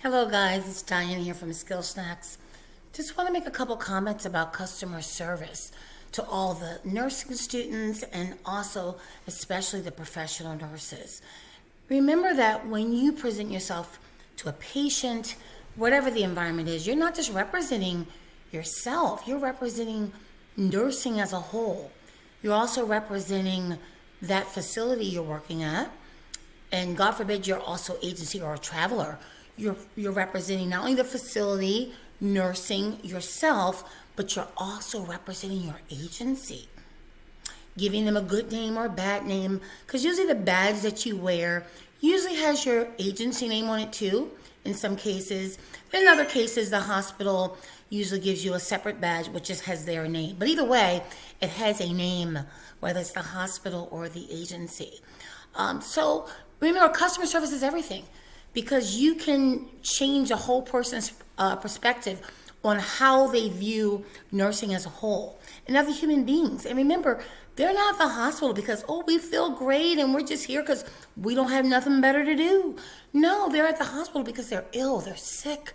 Hello guys, it's Diane here from SkillSnacks. Just want to make a couple comments about customer service to all the nursing students and also especially the professional nurses. Remember that when you present yourself to a patient, whatever the environment is, you're not just representing yourself, you're representing nursing as a whole. You're also representing that facility you're working at, and God forbid you're also agency or a traveler. You're representing not only the facility, nursing yourself, but you're also representing your agency. Giving them a good name or a bad name, because usually the badge that you wear usually has your agency name on it too, in some cases. In other cases, the hospital usually gives you a separate badge which just has their name. But either way, it has a name, whether it's the hospital or the agency. So remember, customer service is everything, because you can change a whole person's perspective on how they view nursing as a whole and other human beings. And remember, they're not at the hospital because, oh, we feel great and we're just here because we don't have nothing better to do. No, they're at the hospital because they're ill, they're sick.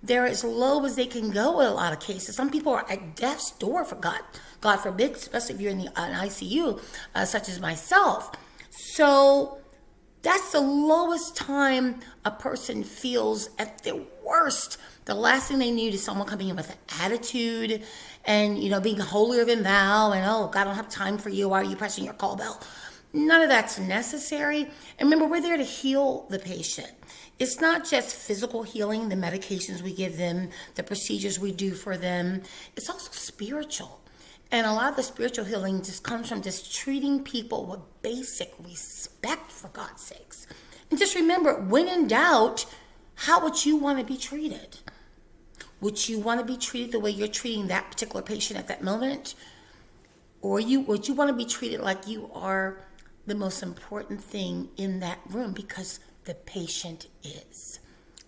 They're as low as they can go in a lot of cases. Some people are at death's door, for God forbid, especially if you're in the ICU, such as myself. So that's the lowest time a person feels at their worst. The last thing they need is someone coming in with an attitude and, being holier than thou and, oh, God, I don't have time for you. Why are you pressing your call bell? None of that's necessary. And remember, we're there to heal the patient. It's not just physical healing, the medications we give them, the procedures we do for them. It's also spiritual. And a lot of the spiritual healing just comes from just treating people with basic respect, for God's sakes. And just remember, when in doubt, how would you want to be treated? Would you want to be treated the way you're treating that particular patient at that moment? Or would you want to be treated like you are the most important thing in that room because the patient is?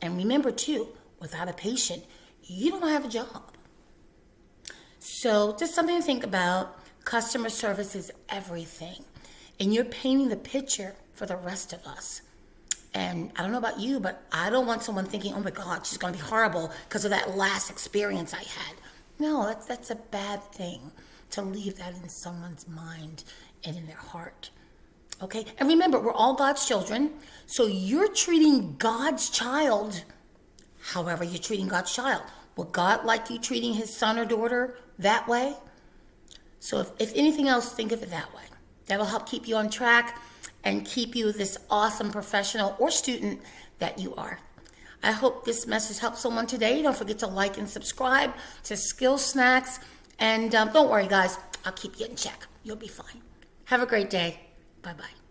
And remember too, without a patient, you don't have a job. So just something to think about. Customer service is everything. And you're painting the picture for the rest of us. And I don't know about you, but I don't want someone thinking, oh my God, she's going to be horrible because of that last experience I had. No, that's a bad thing, to leave that in someone's mind and in their heart. Okay? And remember, we're all God's children. So you're treating God's child however you're treating God's child. Would God like you treating his son or daughter that way? So if anything else, think of it that way. That'll help keep you on track and keep you this awesome professional or student that you are. I hope this message helped someone today. Don't forget to like and subscribe to SkillSnacks. And don't worry, guys. I'll keep you in check. You'll be fine. Have a great day. Bye-bye.